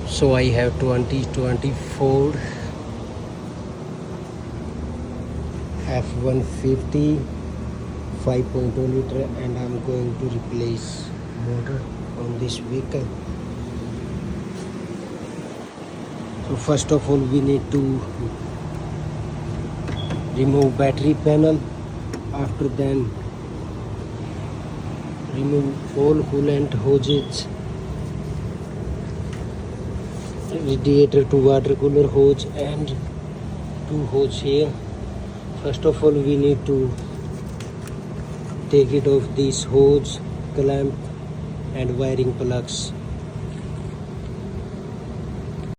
So I have 2024 F-150 5.0 liter, and I'm going to replace motor on this vehicle. So first of all, we need to remove battery panel. After then, remove all coolant hoses, radiator to water cooler hose, and two hose here. First of all, we need to take it off this hose, clamp and wiring plugs.